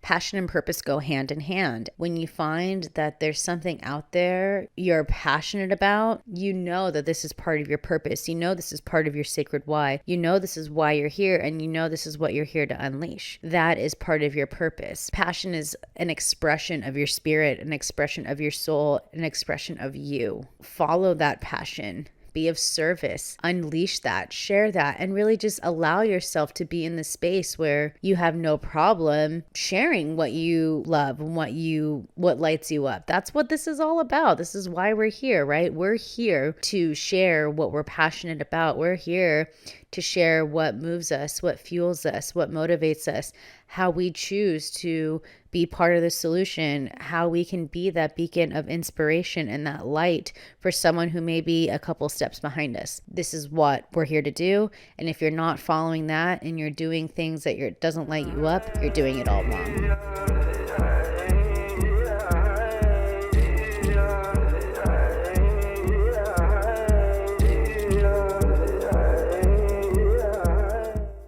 Passion and purpose go hand in hand. When you find that there's something out there you're passionate about, you know that this is part of your purpose. You know this is part of your sacred why. You know this is why you're here, and you know this is what you're here to unleash. That is part of your purpose. Passion is an expression of your spirit, an expression of your soul, an expression of you. Follow that passion. Be of service, unleash that, share that, and really just allow yourself to be in the space where you have no problem sharing what you love and what lights you up. That's what this is all about. This is why we're here, right? We're here to share what we're passionate about. We're here to share what moves us, what fuels us, what motivates us, how we choose to be part of the solution, how we can be that beacon of inspiration and that light for someone who may be a couple steps behind us. This is what we're here to do. And if you're not following that and you're doing things that doesn't light you up, you're doing it all wrong.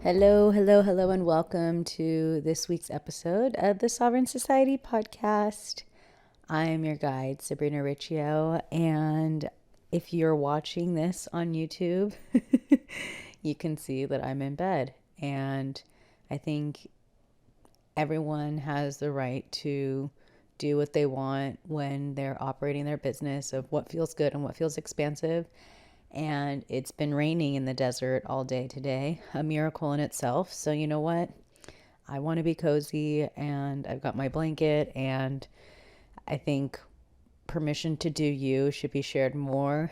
Hello, and welcome to this week's episode of the Sovereign Society podcast. I am your guide, Sabrina Riccio, and if you're watching this on YouTube, you can see that I'm in bed, and I think everyone has the right to do what they want when they're operating their business of what feels good and what feels expansive. And it's been raining in the desert all day today, a miracle in itself. So you know what? I want to be cozy, and I've got my blanket, and I think permission to do you should be shared more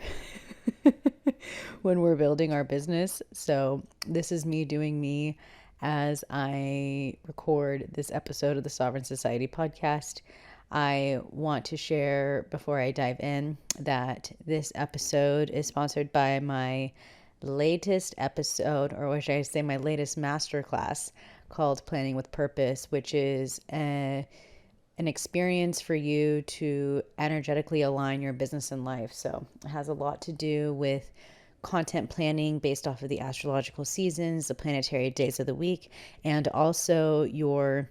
when we're building our business. So this is me doing me as I record this episode of the Sovereign Society podcast. I want to share before I dive in that this episode is sponsored by my latest episode, or should I say my latest masterclass called Planning with Purpose, which is an experience for you to energetically align your business and life. So it has a lot to do with content planning based off of the astrological seasons, the planetary days of the week, and also your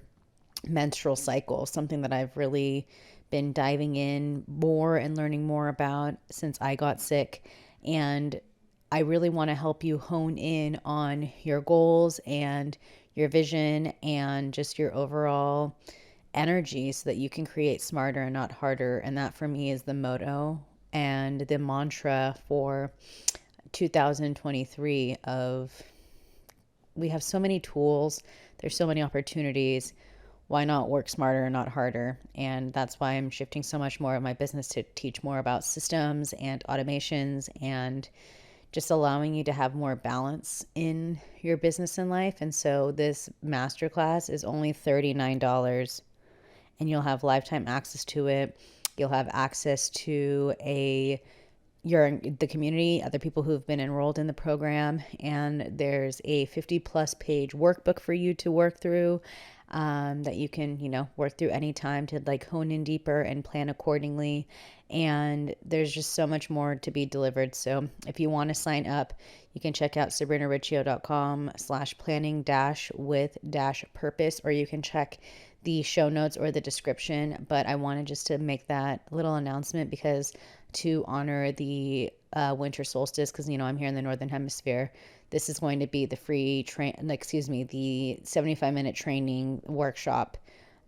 menstrual cycle, something that I've really been diving in more and learning more about since I got sick. And I really want to help you hone in on your goals and your vision and just your overall energy so that you can create smarter and not harder. And that for me is the motto and the mantra for 2023 of we have so many tools, there's so many opportunities. Why not work smarter and not harder? And that's why I'm shifting so much more of my business to teach more about systems and automations and just allowing you to have more balance in your business and life. And so this masterclass is only $39 and you'll have lifetime access to it. You'll have access to the community, other people who've been enrolled in the program. And there's a 50 plus page workbook for you to work through. That you can, work through anytime to hone in deeper and plan accordingly. And there's just so much more to be delivered. So if you want to sign up, you can check out sabrinariccio.com/planning-with-purpose, or you can check the show notes or the description. But I wanted just to make that little announcement because to honor the winter solstice, because, I'm here in the Northern Hemisphere, this is going to be the free the 75-minute training workshop,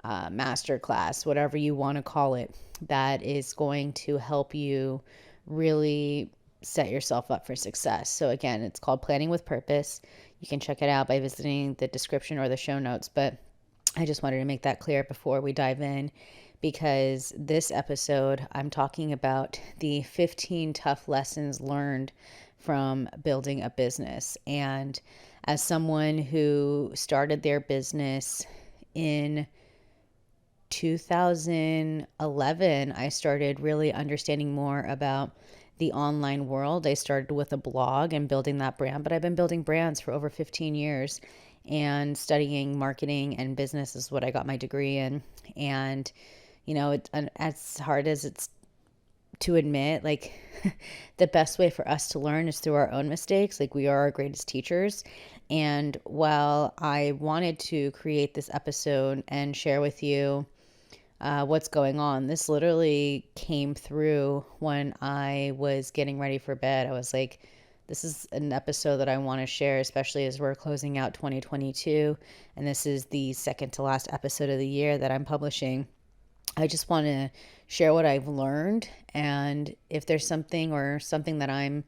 masterclass, whatever you want to call it, that is going to help you really set yourself up for success. So again, it's called Planning with Purpose. You can check it out by visiting the description or the show notes, but I just wanted to make that clear before we dive in, because this episode, I'm talking about the 15 tough lessons learned from building a business. And as someone who started their business in 2011, I started really understanding more about the online world. I started with a blog and building that brand, but I've been building brands for over 15 years, and studying marketing and business is what I got my degree in. And, as hard as it's to admit, like, the best way for us to learn is through our own mistakes. Like, we are our greatest teachers. And while I wanted to create this episode and share with you what's going on, this literally came through when I was getting ready for bed. I was like, this is an episode that I want to share, especially as we're closing out 2022. And this is the second to last episode of the year that I'm publishing. I just want to share what I've learned. And if there's something that I'm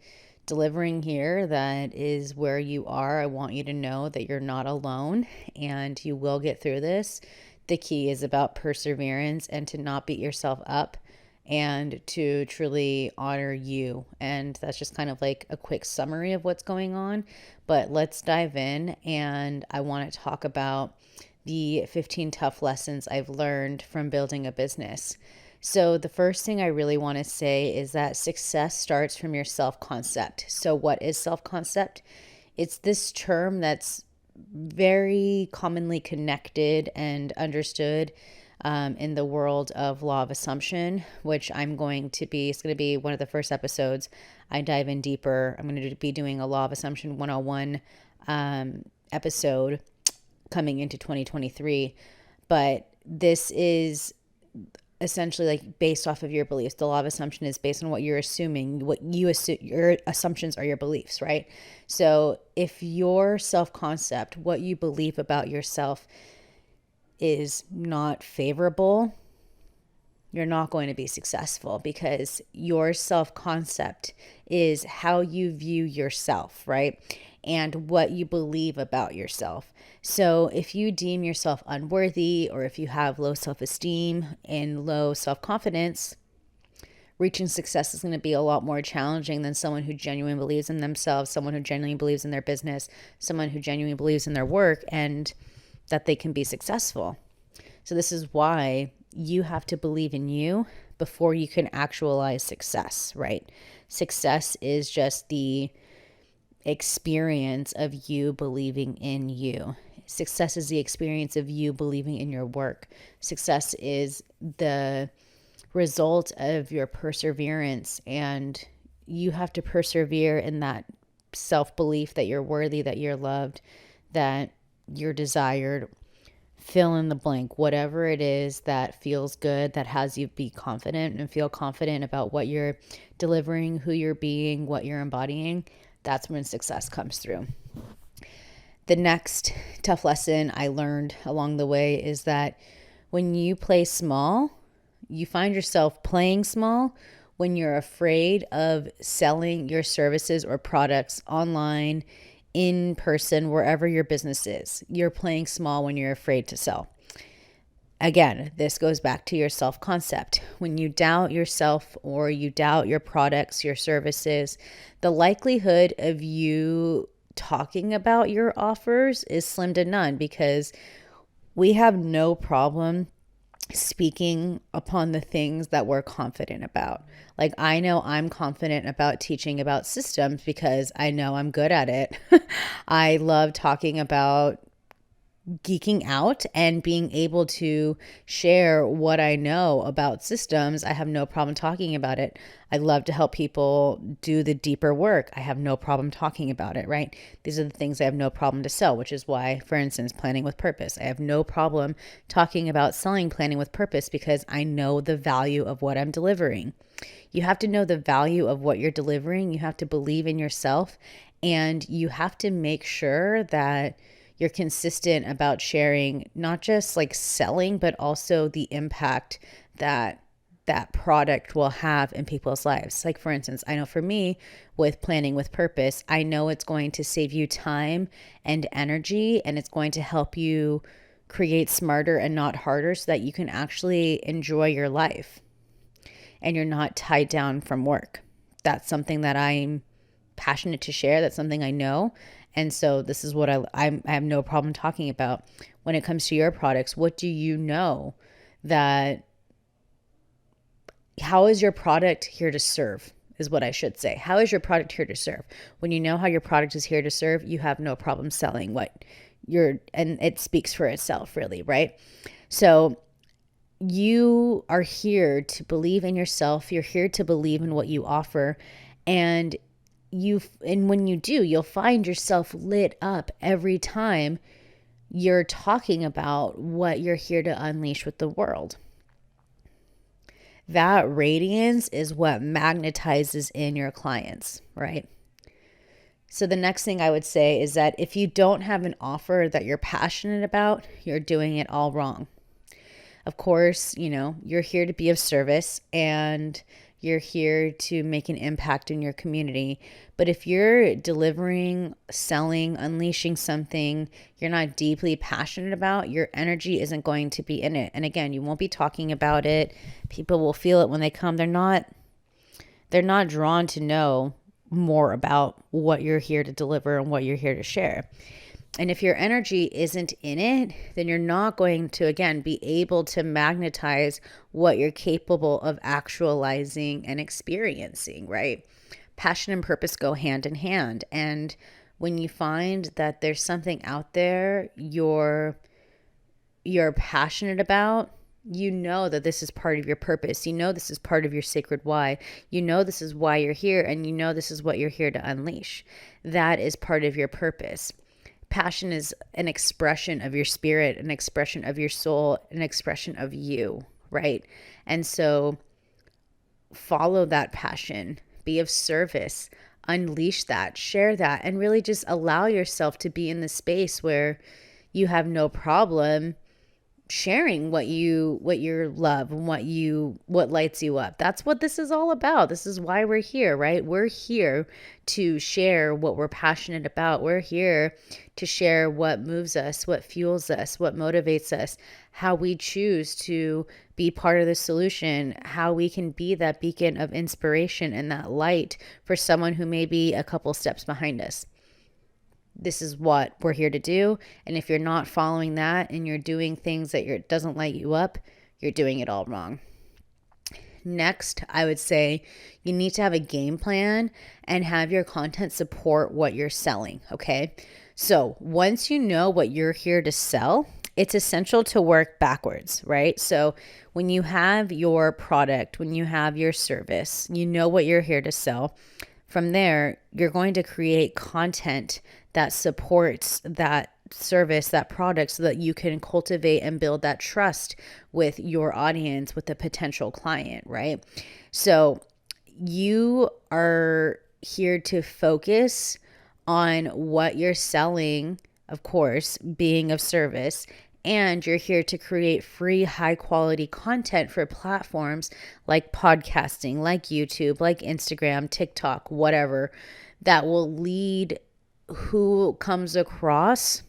delivering here that is where you are, I want you to know that you're not alone and you will get through this. The key is about perseverance and to not beat yourself up and to truly honor you. And that's just kind of like a quick summary of what's going on. But let's dive in, and I want to talk about the 15 tough lessons I've learned from building a business. So the first thing I really want to say is that success starts from your self-concept. So what is self-concept? It's this term that's very commonly connected and understood in the world of law of assumption, which it's going to be one of the first episodes I dive in deeper. I'm going to be doing a law of assumption 101 episode coming into 2023. But this is essentially like based off of your beliefs. The law of assumption is based on what you're assuming. What you assume, your assumptions are your beliefs, right? So if your self-concept, what you believe about yourself, is not favorable, you're not going to be successful, because your self-concept is how you view yourself, right? And what you believe about yourself. So if you deem yourself unworthy, or if you have low self-esteem and low self-confidence, reaching success is going to be a lot more challenging than someone who genuinely believes in themselves, someone who genuinely believes in their business, someone who genuinely believes in their work and that they can be successful. So this is why you have to believe in you before you can actualize success, right? Success is just the experience of you believing in you. Success is the experience of you believing in your work. Success is the result of your perseverance, and you have to persevere in that self-belief that you're worthy, that you're loved, that you're desired. Fill in the blank, whatever it is that feels good, that has you be confident and feel confident about what you're delivering, who you're being, what you're embodying. That's when success comes through. The next tough lesson I learned along the way is that when you play small, you find yourself playing small when you're afraid of selling your services or products online, in person, wherever your business is. You're playing small when you're afraid to sell. Again, this goes back to your self-concept. When you doubt yourself or you doubt your products, your services, the likelihood of you talking about your offers is slim to none, because we have no problem speaking upon the things that we're confident about. Like, I know I'm confident about teaching about systems because I know I'm good at it. I love talking about geeking out and being able to share what I know about systems. I have no problem talking about it. I love to help people do the deeper work. I have no problem talking about it, right? These are the things I have no problem to sell, which is why, for instance, planning with purpose. I have no problem talking about selling planning with purpose because I know the value of what I'm delivering. You have to know the value of what you're delivering. You have to believe in yourself, and you have to make sure that you're consistent about sharing, not just like selling, but also the impact that that product will have in people's lives. Like, for instance, I know for me with planning with purpose, I know it's going to save you time and energy, and it's going to help you create smarter and not harder so that you can actually enjoy your life and you're not tied down from work. That's something that I'm passionate to share. That's something I know. And so this is what I have no problem talking about. When it comes to your products, what do you know how is your product here to serve, is what I should say. How is your product here to serve? When you know how your product is here to serve, you have no problem selling and it speaks for itself, really, right? So you are here to believe in yourself. You're here to believe in what you offer. And when you do, you'll find yourself lit up every time you're talking about what you're here to unleash with the world. That radiance is what magnetizes in your clients, right? So the next thing I would say is that if you don't have an offer that you're passionate about, you're doing it all wrong. Of course, you're here to be of service and you're here to make an impact in your community. But if you're delivering, selling, unleashing something you're not deeply passionate about, your energy isn't going to be in it. And again, you won't be talking about it. People will feel it when they come. They're not drawn to know more about what you're here to deliver and what you're here to share. And if your energy isn't in it, then you're not going to, again, be able to magnetize what you're capable of actualizing and experiencing, right? Passion and purpose go hand in hand. And when you find that there's something out there you're passionate about, you know that this is part of your purpose. You know this is part of your sacred why. You know this is why you're here, and you know this is what you're here to unleash. That is part of your purpose. Passion is an expression of your spirit, an expression of your soul, an expression of you, right? And so follow that passion, be of service, unleash that, share that, and really just allow yourself to be in the space where you have no problem sharing what you love and what lights you up. That's what this is all about. This is why we're here, right? We're here to share what we're passionate about. We're here to share what moves us, what fuels us, what motivates us, how we choose to be part of the solution, how we can be that beacon of inspiration and that light for someone who may be a couple steps behind us. This is what we're here to do. And if you're not following that and you're doing things that doesn't light you up, you're doing it all wrong. Next, I would say you need to have a game plan and have your content support what you're selling, okay? So once you know what you're here to sell, it's essential to work backwards, right? So when you have your product, when you have your service, you know what you're here to sell. From there, you're going to create content that supports that service, that product, so that you can cultivate and build that trust with your audience, with a potential client, right? So you are here to focus on what you're selling, of course, being of service, and you're here to create free, high quality content for platforms like podcasting, like YouTube, like Instagram, TikTok, whatever, that will lead who comes across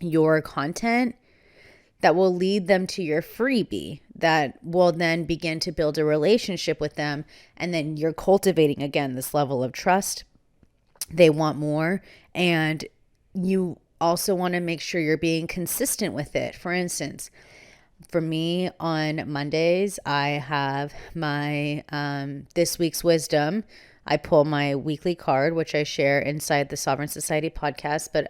your content, that will lead them to your freebie, that will then begin to build a relationship with them. And then you're cultivating, again, this level of trust. They want more. And you also want to make sure you're being consistent with it. For instance, for me on Mondays, I have my This Week's Wisdom. I pull my weekly card, which I share inside the Sovereign Society podcast. But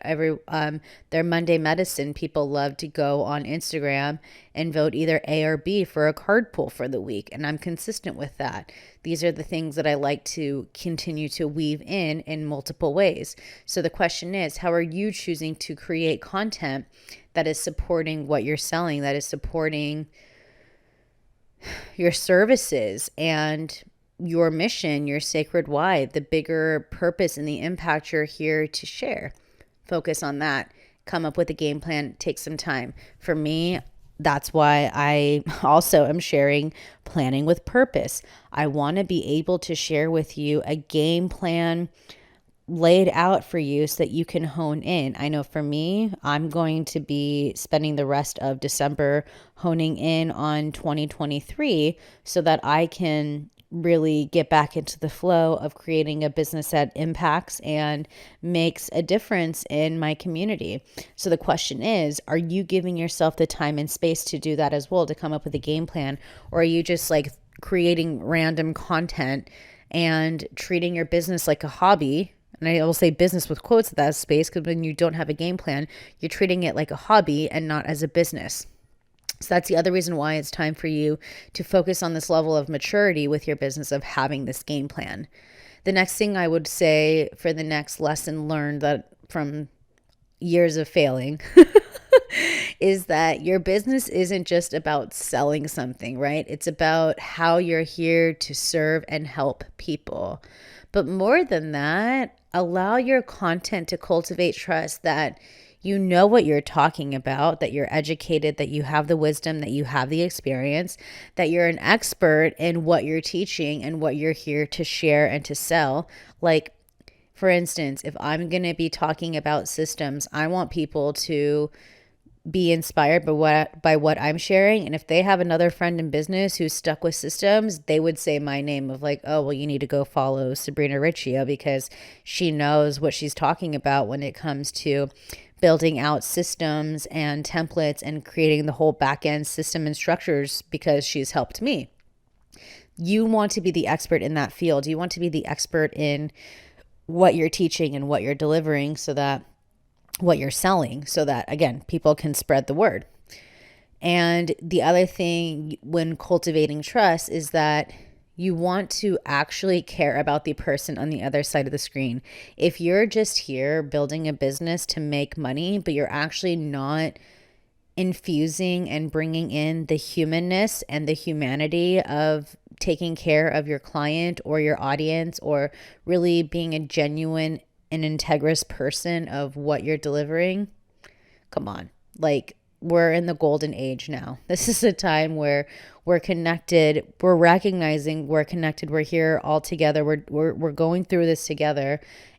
their Monday medicine, people love to go on Instagram and vote either A or B for a card pull for the week. And I'm consistent with that. These are the things that I like to continue to weave in multiple ways. So the question is, how are you choosing to create content that is supporting what you're selling, that is supporting your services and your mission, your sacred why, the bigger purpose and the impact you're here to share? Focus on that. Come up with a game plan. Take some time. For me, that's why I also am sharing Planning with Purpose. I want to be able to share with you a game plan laid out for you so that you can hone in. I know for me, I'm going to be spending the rest of December honing in on 2023 so that I can really get back into the flow of creating a business that impacts and makes a difference in my community. So the question is, are you giving yourself the time and space to do that as well, to come up with a game plan? Or are you just like creating random content and treating your business like a hobby? And I will say business with quotes at that space, because when you don't have a game plan, you're treating it like a hobby and not as a business. So that's the other reason why it's time for you to focus on this level of maturity with your business of having this game plan. The next thing I would say for the next lesson learned that from years of failing is that your business isn't just about selling something, right? It's about how you're here to serve and help people. But more than that, allow your content to cultivate trust that you know what you're talking about, that you're educated, that you have the wisdom, that you have the experience, that you're an expert in what you're teaching and what you're here to share and to sell. Like, for instance, if I'm going to be talking about systems, I want people to be inspired by what I'm sharing. And if they have another friend in business who's stuck with systems, they would say my name of like, oh, well, you need to go follow Sabrina Riccio because she knows what she's talking about when it comes to building out systems and templates and creating the whole back end system and structures because she's helped me. You want to be the expert in that field. You want to be the expert in what you're teaching and what you're delivering so that what you're selling so that, again, people can spread the word. And the other thing when cultivating trust is that you want to actually care about the person on the other side of the screen. If you're just here building a business to make money, but you're actually not infusing and bringing in the humanness and the humanity of taking care of your client or your audience, or really being a genuine and integrous person of what you're delivering, come on. Like, we're in the golden age now. This is a time where we're connected, we're recognizing we're connected, we're here all together, we're going through this together,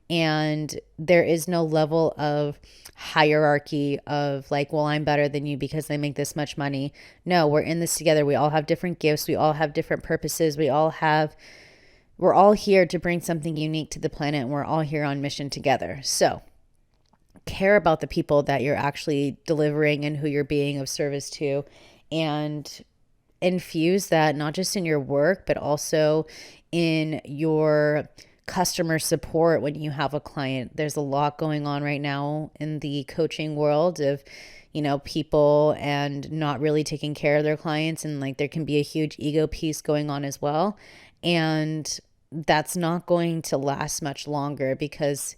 and there is no level of hierarchy of like, well, I'm better than you because they make this much money. No, we're in this together. We all have different gifts, we all have different purposes, we're all here to bring something unique to the planet, and we're all here on mission together. So care about the people that you're actually delivering and who you're being of service to, and infuse that not just in your work, but also in your customer support when you have a client. There's a lot going on right now in the coaching world of, people and not really taking care of their clients. And like, there can be a huge ego piece going on as well. And that's not going to last much longer because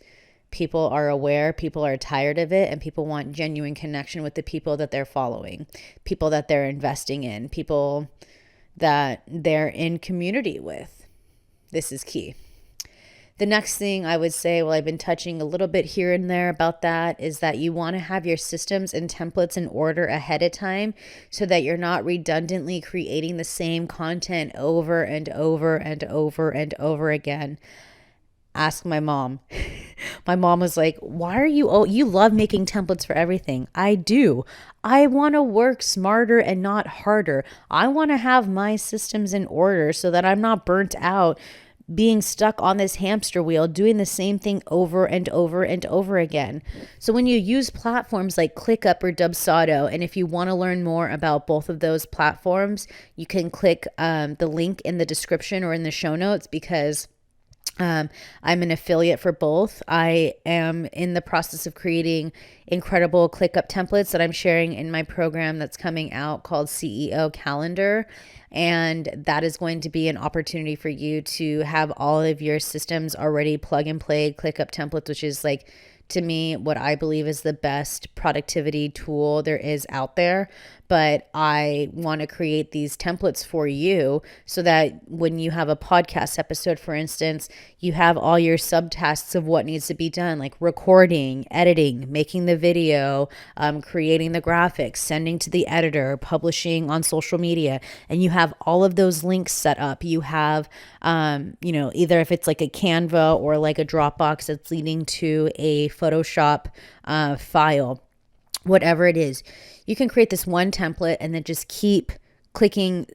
people are aware, people are tired of it, and people want genuine connection with the people that they're following, people that they're investing in, people that they're in community with. This is key. The next thing I would say, well, I've been touching a little bit here and there about that, is that you want to have your systems and templates in order ahead of time so that you're not redundantly creating the same content over and over and over and over again. Ask my mom. My mom was like, why are you love making templates for everything. I do. I want to work smarter and not harder. I want to have my systems in order so that I'm not burnt out being stuck on this hamster wheel, doing the same thing over and over and over again. So when you use platforms like ClickUp or Dubsado, and if you want to learn more about both of those platforms, you can click the link in the description or in the show notes, because I'm an affiliate for both. I am in the process of creating incredible ClickUp templates that I'm sharing in my program that's coming out called CEO Calendar. And that is going to be an opportunity for you to have all of your systems already plug and play ClickUp templates, which is like, to me, what I believe is the best productivity tool there is out there. But I want to create these templates for you so that when you have a podcast episode, for instance, you have all your subtasks of what needs to be done, like recording, editing, making the video, creating the graphics, sending to the editor, publishing on social media. And you have all of those links set up. You have, either if it's like a Canva or like a Dropbox that's leading to a Photoshop file, whatever it is, you can create this one template and then just keep clicking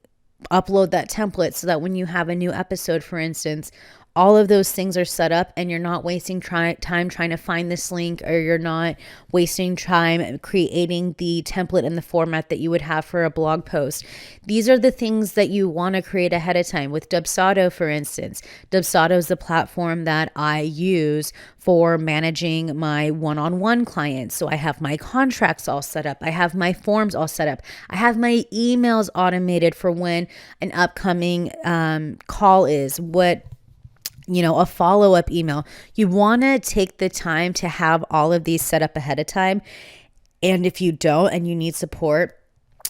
upload that template so that when you have a new episode, for instance, all of those things are set up and you're not wasting time trying to find this link, or you're not wasting time creating the template and the format that you would have for a blog post. These are the things that you want to create ahead of time. With Dubsado, for instance, Dubsado is the platform that I use for managing my one-on-one clients. So I have my contracts all set up. I have my forms all set up. I have my emails automated for when an upcoming call is, a follow-up email. You want to take the time to have all of these set up ahead of time. And if you don't and you need support,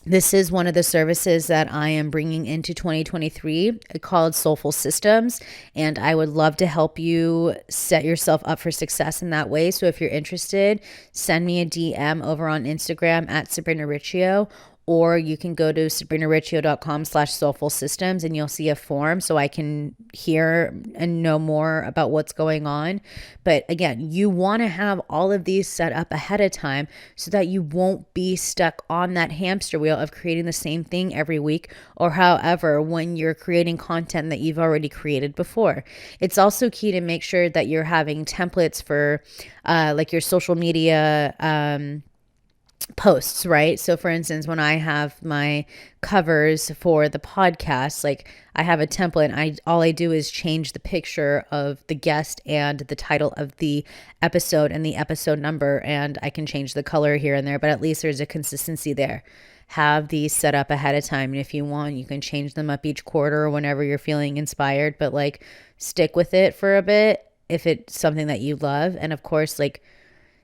this is one of the services that I am bringing into 2023 called Soulful Systems. And I would love to help you set yourself up for success in that way. So if you're interested, send me a DM over on Instagram at Sabrina Riccio, or you can go to sabrinariccio.com/soulful systems and you'll see a form so I can hear and know more about what's going on. But again, you want to have all of these set up ahead of time so that you won't be stuck on that hamster wheel of creating the same thing every week, or however, when you're creating content that you've already created before. It's also key to make sure that you're having templates for like your social media posts, right? So for instance, when I have my covers for the podcast, like I have a template, and all I do is change the picture of the guest and the title of the episode and the episode number, and I can change the color here and there, but at least there's a consistency there. Have these set up ahead of time, and if you want, you can change them up each quarter or whenever you're feeling inspired, but like stick with it for a bit if it's something that you love. And of course, like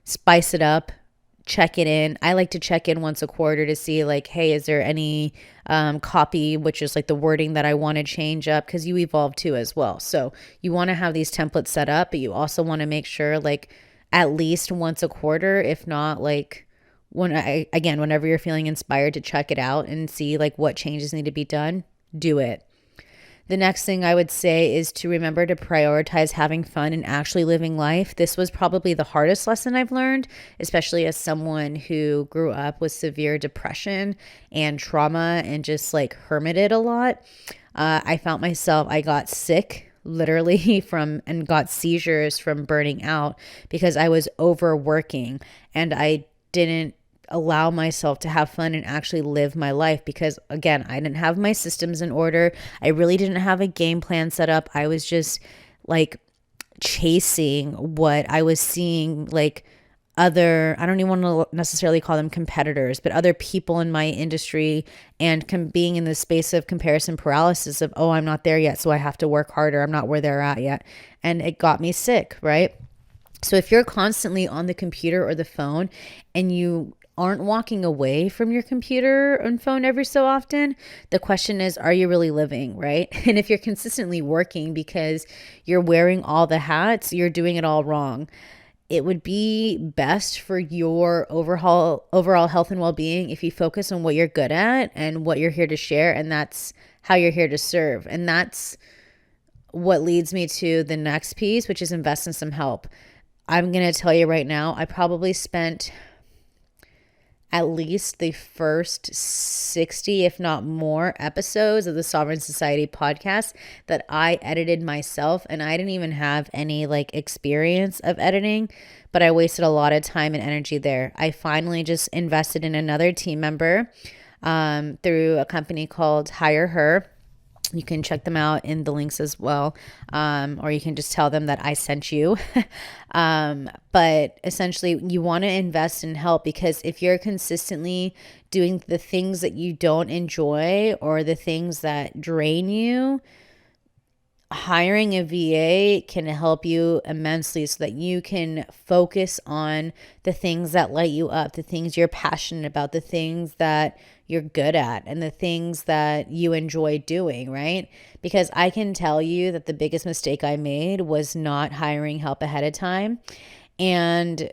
spice it up. Check it in. I like to check in once a quarter to see like, hey, is there any copy, which is like the wording that I want to change up, because you evolve too as well. So you want to have these templates set up, but you also want to make sure like at least once a quarter, if not like whenever you're feeling inspired to check it out and see like what changes need to be done, do it. The next thing I would say is to remember to prioritize having fun and actually living life. This was probably the hardest lesson I've learned, especially as someone who grew up with severe depression and trauma and just like hermited a lot. I got sick literally and got seizures from burning out because I was overworking and I didn't allow myself to have fun and actually live my life, because again, I didn't have my systems in order. I really didn't have a game plan set up. I was just like chasing what I was seeing, like I don't even want to necessarily call them competitors, but other people in my industry, and being in the space of comparison paralysis of, oh, I'm not there yet, so I have to work harder. I'm not where they're at yet. And it got me sick, right? So if you're constantly on the computer or the phone and you aren't walking away from your computer and phone every so often, the question is, are you really living, right? And if you're consistently working because you're wearing all the hats, you're doing it all wrong. It would be best for your overall health and well-being if you focus on what you're good at and what you're here to share, and that's how you're here to serve. And that's what leads me to the next piece, which is invest in some help. I'm going to tell you right now, I probably spent at least the first 60, if not more, episodes of the Sovereign Society podcast that I edited myself. And I didn't even have any like experience of editing, but I wasted a lot of time and energy there. I finally just invested in another team member through a company called Hire Her. You can check them out in the links as well, or you can just tell them that I sent you. But essentially, you want to invest in help, because if you're consistently doing the things that you don't enjoy or the things that drain you, hiring a VA can help you immensely so that you can focus on the things that light you up, the things you're passionate about, the things that you're good at, and the things that you enjoy doing, right? Because I can tell you that the biggest mistake I made was not hiring help ahead of time. And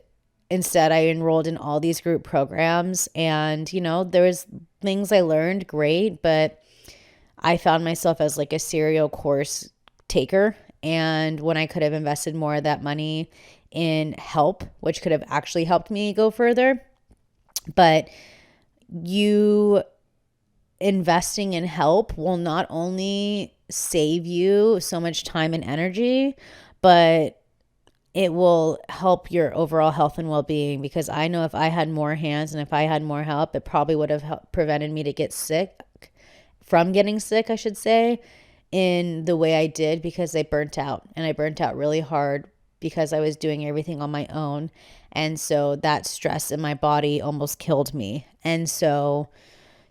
instead, I enrolled in all these group programs, and, there was things I learned, great, but I found myself as like a serial course taker. And when I could have invested more of that money in help, which could have actually helped me go further. But you investing in help will not only save you so much time and energy, but it will help your overall health and well-being, because I know if I had more hands and if I had more help, it probably would have prevented me to get sick, from getting sick, I should say, in the way I did, because I burnt out, and I burnt out really hard because I was doing everything on my own. And so that stress in my body almost killed me. And so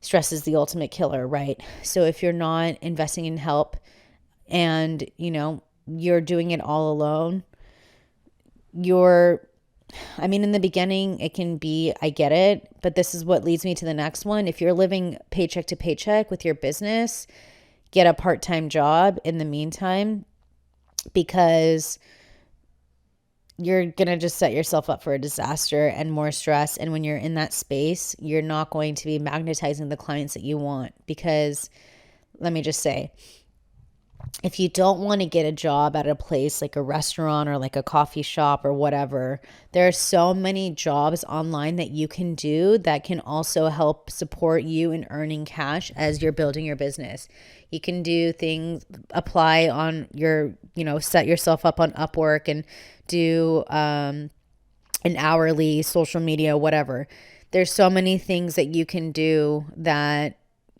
stress is the ultimate killer, right? So if you're not investing in help and, you're doing it all alone, in the beginning, it can be, I get it, but this is what leads me to the next one. If you're living paycheck to paycheck with your business, get a part-time job in the meantime, because you're going to just set yourself up for a disaster and more stress. And when you're in that space, you're not going to be magnetizing the clients that you want, because let me just say, if you don't want to get a job at a place like a restaurant or like a coffee shop or whatever, there are so many jobs online that you can do that can also help support you in earning cash as you're building your business. You can do things, apply on your, set yourself up on Upwork and do an hourly social media, whatever. There's so many things that you can do that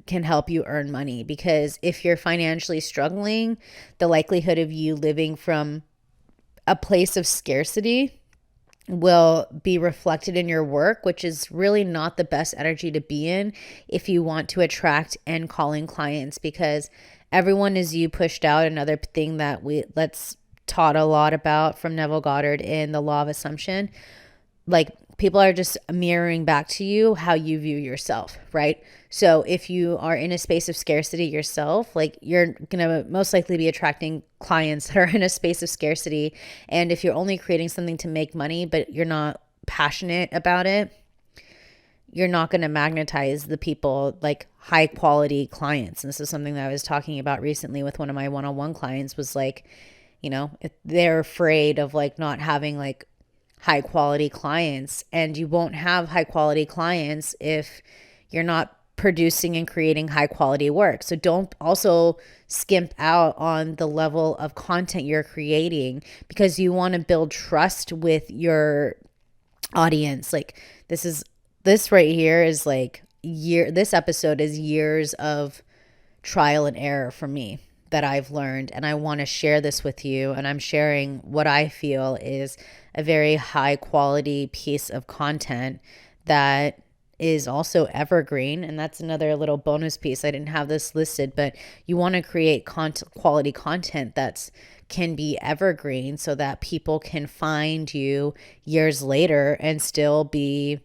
can help you earn money, because if you're financially struggling, the likelihood of you living from a place of scarcity will be reflected in your work, which is really not the best energy to be in if you want to attract and call in clients, because everyone is you pushed out. Another thing that let's taught a lot about from Neville Goddard in the Law of Assumption, like people are just mirroring back to you how you view yourself, right? So if you are in a space of scarcity yourself, like you're going to most likely be attracting clients that are in a space of scarcity. And if you're only creating something to make money, but you're not passionate about it, you're not going to magnetize the people, like high quality clients. And this is something that I was talking about recently with one of my one-on-one clients, was like, if they're afraid of like not having like high quality clients, and you won't have high quality clients if you're not producing and creating high quality work. So don't also skimp out on the level of content you're creating, because you want to build trust with your audience. Like this right here is like this episode is years of trial and error for me that I've learned, and I want to share this with you. And I'm sharing what I feel is a very high quality piece of content that is also evergreen. And that's another little bonus piece. I didn't have this listed, but you want to create quality content that's can be evergreen, so that people can find you years later and still be,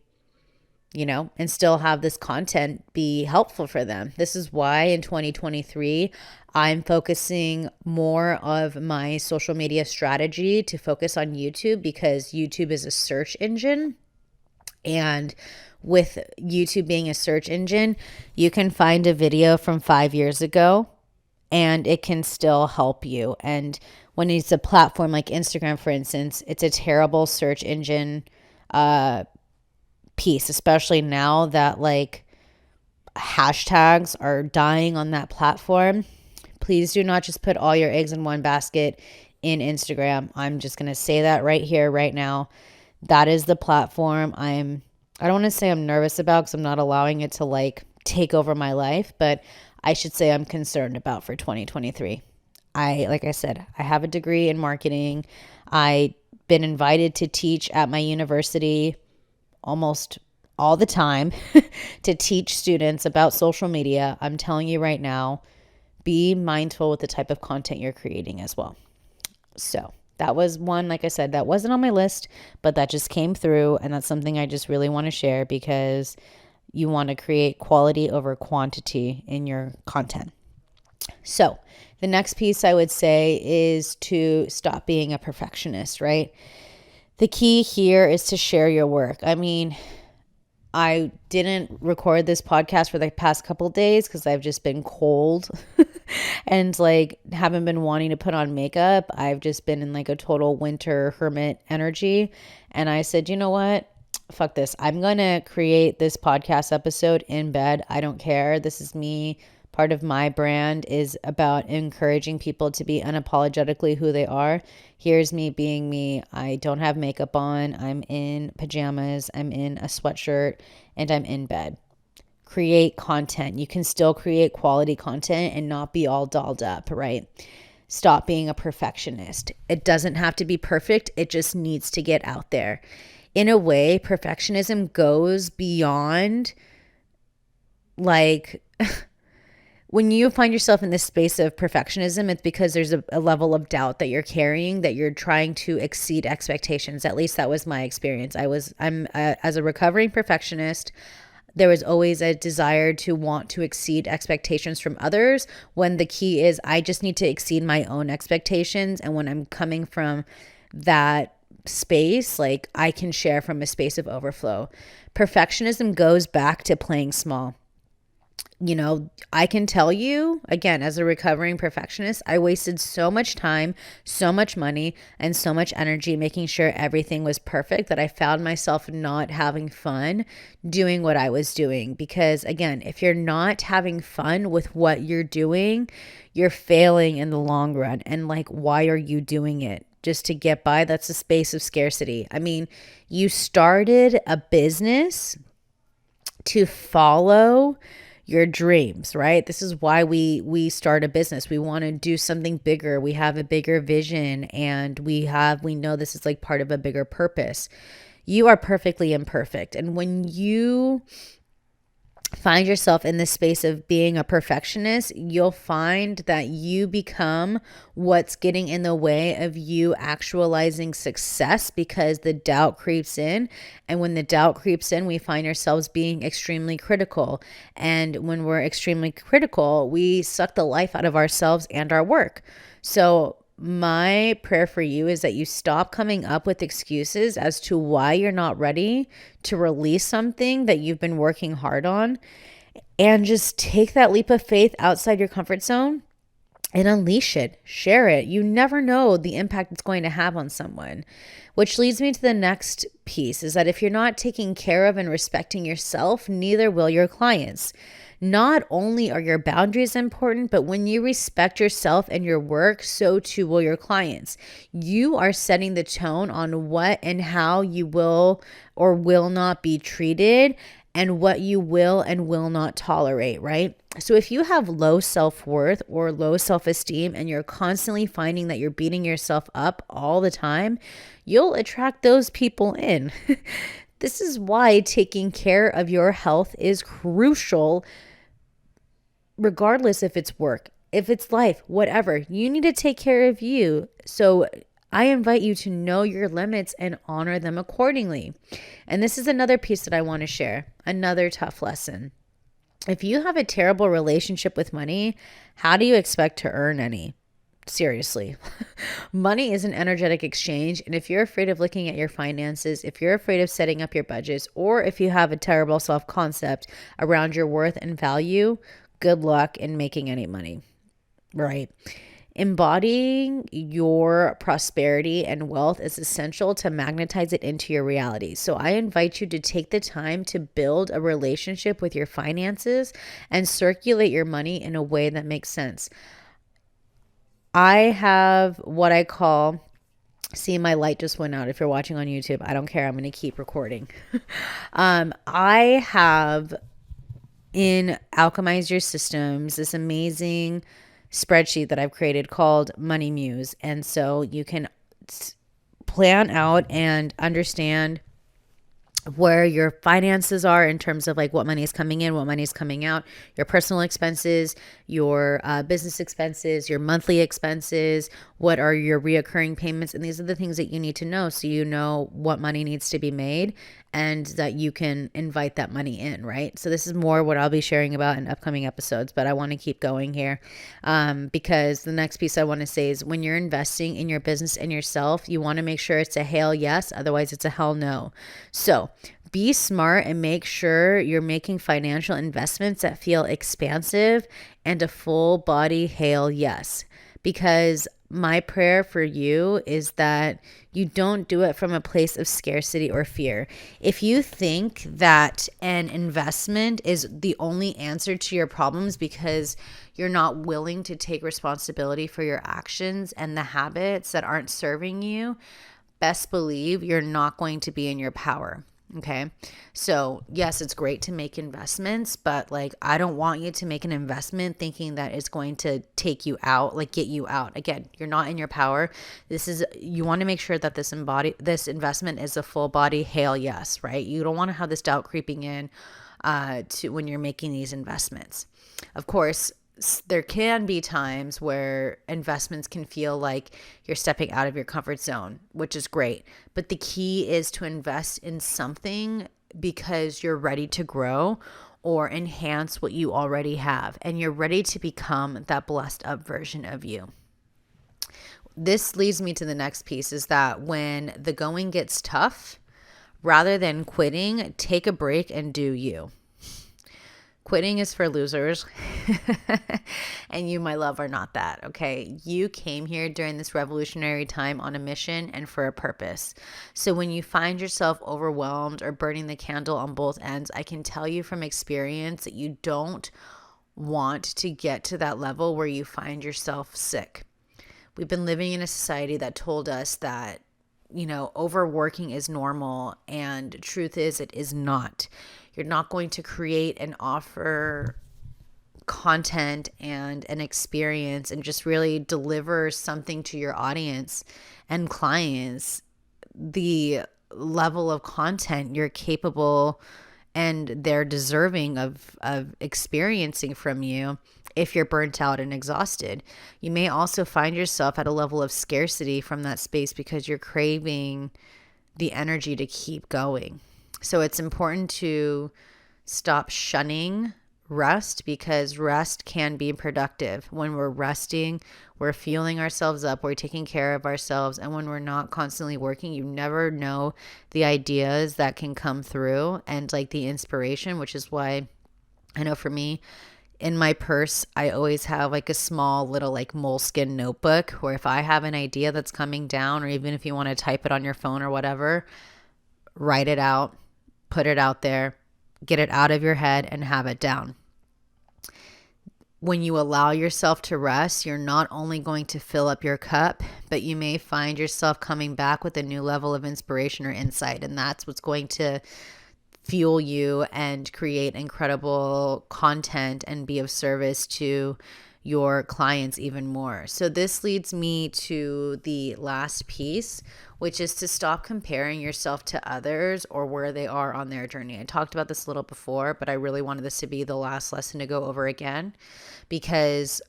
and still have this content be helpful for them. This is why in 2023, I'm focusing more of my social media strategy to focus on YouTube, because YouTube is a search engine. And with YouTube being a search engine, you can find a video from 5 years ago and it can still help you. And when it's a platform like Instagram, for instance, it's a terrible search engine piece, especially now that like hashtags are dying on that platform. Please do not just put all your eggs in one basket in Instagram. I'm just going to say that right here, right now. That is the platform I don't want to say I'm nervous about, because I'm not allowing it to like take over my life, but I should say I'm concerned about for 2023. Like I said, I have a degree in marketing. I've been invited to teach at my university almost all the time to teach students about social media. I'm telling you right now, be mindful with the type of content you're creating as well. So that was one, like I said, that wasn't on my list, but that just came through. And that's something I just really want to share, because you want to create quality over quantity in your content. So the next piece I would say is to stop being a perfectionist, right? The key here is to share your work. I didn't record this podcast for the past couple of days because I've just been cold and like haven't been wanting to put on makeup. I've just been in like a total winter hermit energy. And I said, you know what? fuck this. I'm going to create this podcast episode in bed. I don't care. This is me. Part of my brand is about encouraging people to be unapologetically who they are. Here's me being me. I don't have makeup on. I'm in pajamas. I'm in a sweatshirt and I'm in bed. Create content. You can still create quality content and not be all dolled up, right? Stop being a perfectionist. It doesn't have to be perfect. It just needs to get out there. In a way, perfectionism goes beyond like when you find yourself in this space of perfectionism, it's because there's a level of doubt that you're carrying, that you're trying to exceed expectations. At least that was my experience. As a recovering perfectionist, there was always a desire to want to exceed expectations from others, when the key is I just need to exceed my own expectations. And when I'm coming from that space, like I can share from a space of overflow. Perfectionism goes back to playing small. You know, I can tell you, again, as a recovering perfectionist, I wasted so much time, so much money, and so much energy making sure everything was perfect that I found myself not having fun doing what I was doing. Because again, if you're not having fun with what you're doing, you're failing in the long run. And like, why are you doing it? Just to get by? That's a space of scarcity. I mean, you started a business to follow your dreams, right? This is why we start a business. We want to do something bigger. We have a bigger vision, and we know this is like part of a bigger purpose. You are perfectly imperfect. And when you find yourself in this space of being a perfectionist, you'll find that you become what's getting in the way of you actualizing success, because the doubt creeps in. And when the doubt creeps in, we find ourselves being extremely critical. And when we're extremely critical, we suck the life out of ourselves and our work. So my prayer for you is that you stop coming up with excuses as to why you're not ready to release something that you've been working hard on, and just take that leap of faith outside your comfort zone and unleash it. Share it. You never know the impact it's going to have on someone. Which leads me to the next piece, is that if you're not taking care of and respecting yourself, neither will your clients. Not only are your boundaries important, but when you respect yourself and your work, so too will your clients. You are setting the tone on what and how you will or will not be treated, and what you will and will not tolerate, right? So if you have low self-worth or low self-esteem, and you're constantly finding that you're beating yourself up all the time, you'll attract those people in. This is why taking care of your health is crucial, regardless if it's work, if it's life, whatever. You need to take care of you. So I invite you to know your limits and honor them accordingly. And this is another piece that I want to share, another tough lesson. If you have a terrible relationship with money, how do you expect to earn any? Seriously. Money is an energetic exchange. And if you're afraid of looking at your finances, if you're afraid of setting up your budgets, or if you have a terrible self-concept around your worth and value, good luck in making any money, right? Embodying your prosperity and wealth is essential to magnetize it into your reality. So I invite you to take the time to build a relationship with your finances and circulate your money in a way that makes sense. I have what I call, see, my light just went out. If you're watching on YouTube, I don't care. I'm going to keep recording. I have in Alchemize Your Systems this amazing spreadsheet that I've created called Money Muse. And so you can plan out and understand where your finances are in terms of like what money is coming in, what money is coming out, your personal expenses, your business expenses, your monthly expenses, what are your reoccurring payments. And these are the things that you need to know, so you know what money needs to be made and that you can invite that money in, right? So this is more what I'll be sharing about in upcoming episodes, but I want to keep going here because the next piece I want to say is when you're investing in your business and yourself, you want to make sure it's a hell yes, otherwise it's a hell no. So be smart and make sure you're making financial investments that feel expansive and a full body hell yes. because my prayer for you is that you don't do it from a place of scarcity or fear. If you think that an investment is the only answer to your problems because you're not willing to take responsibility for your actions and the habits that aren't serving you, best believe you're not going to be in your power. Okay. So yes, it's great to make investments, but like, I don't want you to make an investment thinking that it's going to take you out, like get you out. Again, you're not in your power. You want to make sure that this investment is a full body hail yes, right? You don't want to have this doubt creeping in to when you're making these investments. Of course, there can be times where investments can feel like you're stepping out of your comfort zone, which is great. But the key is to invest in something because you're ready to grow or enhance what you already have, and you're ready to become that blessed up version of you. This leads me to the next piece, is that when the going gets tough, rather than quitting, take a break and do you. Quitting is for losers. And you, my love, are not that, okay? You came here during this revolutionary time on a mission and for a purpose. So when you find yourself overwhelmed or burning the candle on both ends, I can tell you from experience that you don't want to get to that level where you find yourself sick. We've been living in a society that told us that, overworking is normal, and truth is, it is not. You're not going to create and offer content and an experience and just really deliver something to your audience and clients the level of content you're capable and they're deserving of experiencing from you if you're burnt out and exhausted. You may also find yourself at a level of scarcity from that space because you're craving the energy to keep going. So it's important to stop shunning rest, because rest can be productive. When we're resting, we're fueling ourselves up, we're taking care of ourselves. And when we're not constantly working, you never know the ideas that can come through and like the inspiration, which is why I know for me, in my purse, I always have like a small little like moleskin notebook where if I have an idea that's coming down, or even if you want to type it on your phone or whatever, write it out, put it out there, get it out of your head and have it down. When you allow yourself to rest, you're not only going to fill up your cup, but you may find yourself coming back with a new level of inspiration or insight. And that's what's going to fuel you and create incredible content and be of service to your clients even more. So this leads me to the last piece, which is to stop comparing yourself to others or where they are on their journey. I talked about this a little before, but I really wanted this to be the last lesson to go over again, because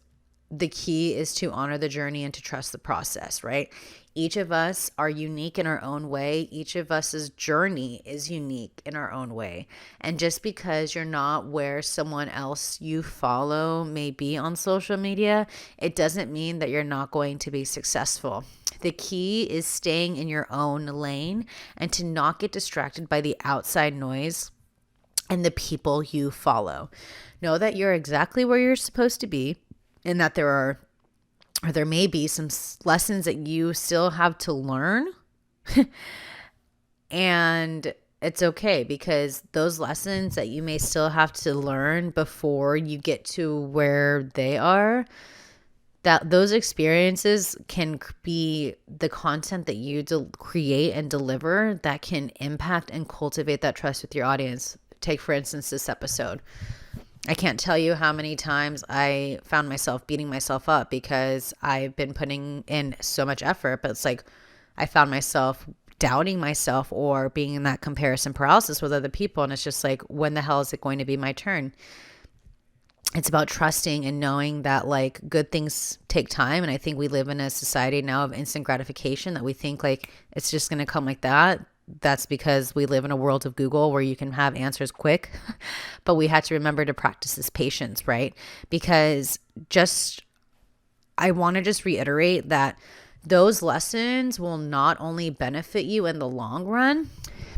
the key is to honor the journey and to trust the process, right? Each of us are unique in our own way. Each of us's journey is unique in our own way. And just because you're not where someone else you follow may be on social media, it doesn't mean that you're not going to be successful. The key is staying in your own lane and to not get distracted by the outside noise and the people you follow. Know that you're exactly where you're supposed to be, and that there may be some lessons that you still have to learn. And it's okay, because those lessons that you may still have to learn before you get to where they are, that those experiences can be the content that you create and deliver that can impact and cultivate that trust with your audience. Take, for instance, this episode. I can't tell you how many times I found myself beating myself up because I've been putting in so much effort, but it's like I found myself doubting myself or being in that comparison paralysis with other people. And it's just like, when the hell is it going to be my turn? It's about trusting and knowing that like good things take time. And I think we live in a society now of instant gratification, that we think like it's just going to come like that. That's because we live in a world of Google where you can have answers quick, but we had to remember to practice this patience, right? Because I want to just reiterate that those lessons will not only benefit you in the long run,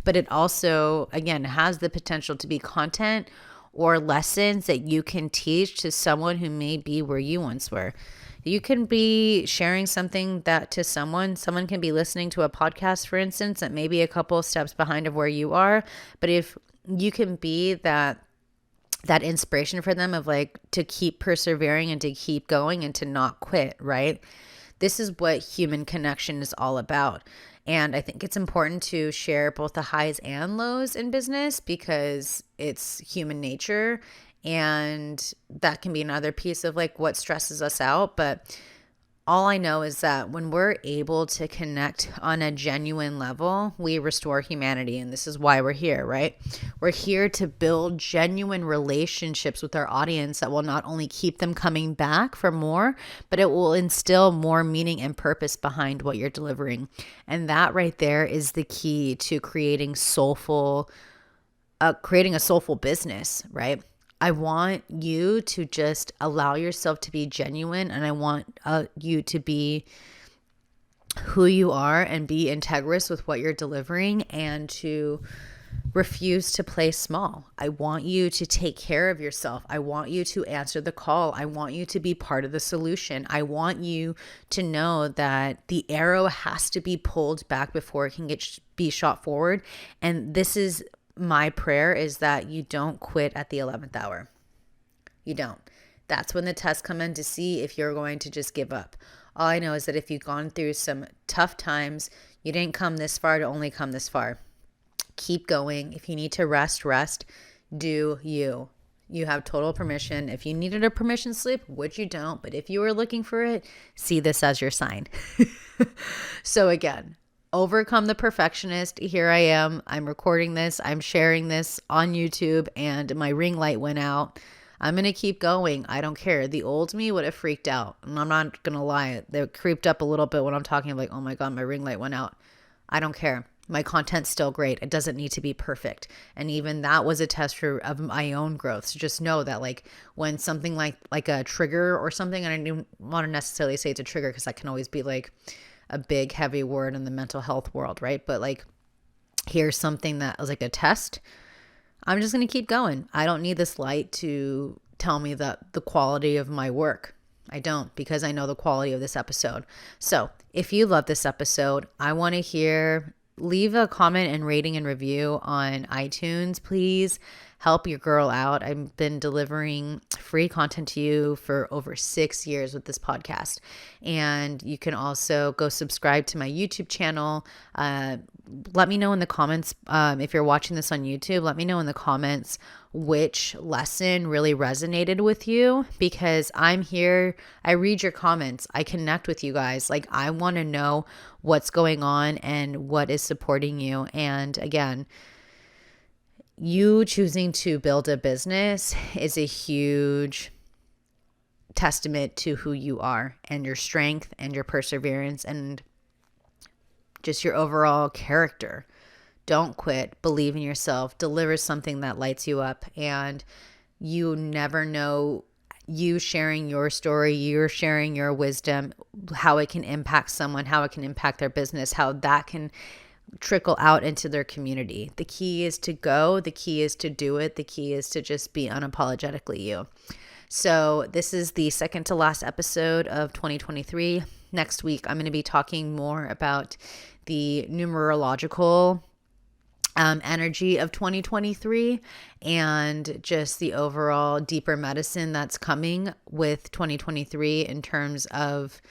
but it also, again, has the potential to be content or lessons that you can teach to someone who may be where you once were. You can be sharing something that to someone can be listening to a podcast, for instance, that may be a couple of steps behind of where you are. But if you can be that inspiration for them of like to keep persevering and to keep going and to not quit, right? This is what human connection is all about. And I think it's important to share both the highs and lows in business because it's human nature. And that can be another piece of like what stresses us out. But all I know is that when we're able to connect on a genuine level, we restore humanity. And this is why we're here, right? We're here to build genuine relationships with our audience that will not only keep them coming back for more, but it will instill more meaning and purpose behind what you're delivering. And that right there is the key to creating a soulful business, right? I want you to just allow yourself to be genuine, and I want you to be who you are and be integrous with what you're delivering and to refuse to play small. I want you to take care of yourself. I want you to answer the call. I want you to be part of the solution. I want you to know that the arrow has to be pulled back before it can be shot forward. And this is my prayer, is that you don't quit at the 11th hour. You don't. That's when the tests come in to see if you're going to just give up. All I know is that if you've gone through some tough times, you didn't come this far to only come this far. Keep going. If you need to rest. Do you. You have total permission. If you needed a permission slip, which you don't, but if you were looking for it, see this as your sign. So again, overcome the perfectionist. Here I am. I'm recording this. I'm sharing this on YouTube, and my ring light went out. I'm going to keep going. I don't care. The old me would have freaked out. And I'm not going to lie. They creeped up a little bit when I'm talking like, oh my God, my ring light went out. I don't care. My content's still great. It doesn't need to be perfect. And even that was a test of my own growth. So just know that like when something like a trigger or something, and I don't want to necessarily say it's a trigger because that can always be like a big, heavy word in the mental health world, right? But like, here's something that was like a test. I'm just going to keep going. I don't need this light to tell me that the quality of my work. I don't, because I know the quality of this episode. So if you love this episode, I want to leave a comment and rating and review on iTunes, please. Help your girl out. I've been delivering free content to you for over 6 years with this podcast. And you can also go subscribe to my YouTube channel. Let me know in the comments, if you're watching this on YouTube, let me know in the comments which lesson really resonated with you, because I'm here. I read your comments. I connect with you guys. Like, I want to know what's going on and what is supporting you. And again, you choosing to build a business is a huge testament to who you are and your strength and your perseverance and just your overall character. Don't quit. Believe in yourself. Deliver something that lights you up. And you never know, you sharing your story, you're sharing your wisdom, how it can impact someone, how it can impact their business, how that can trickle out into their community. The key is to go. The key is to do it. The key is to just be unapologetically you. So this is the second to last episode of 2023. Next week, I'm going to be talking more about the numerological energy of 2023 and just the overall deeper medicine that's coming with 2023 in terms of,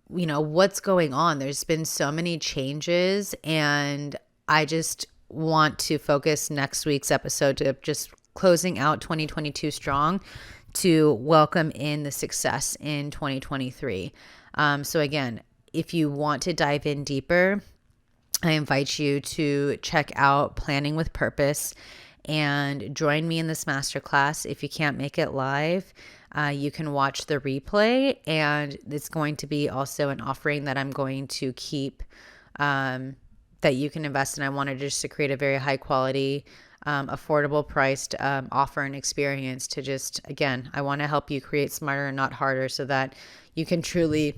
what's going on. There's been so many changes, and I just want to focus next week's episode to just closing out 2022 strong, to welcome in the success in 2023. So again, if you want to dive in deeper, I invite you to check out Planning with Purpose and join me in this masterclass. If you can't make it live, you can watch the replay, and it's going to be also an offering that I'm going to keep, that you can invest in. I wanted just to create a very high quality, affordable priced offer and experience to just, again, I want to help you create smarter and not harder so that you can truly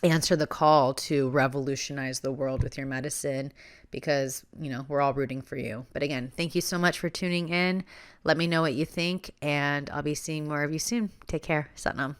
answer the call to revolutionize the world with your medicine, because, we're all rooting for you. But again, thank you so much for tuning in. Let me know what you think, and I'll be seeing more of you soon. Take care. Satnam.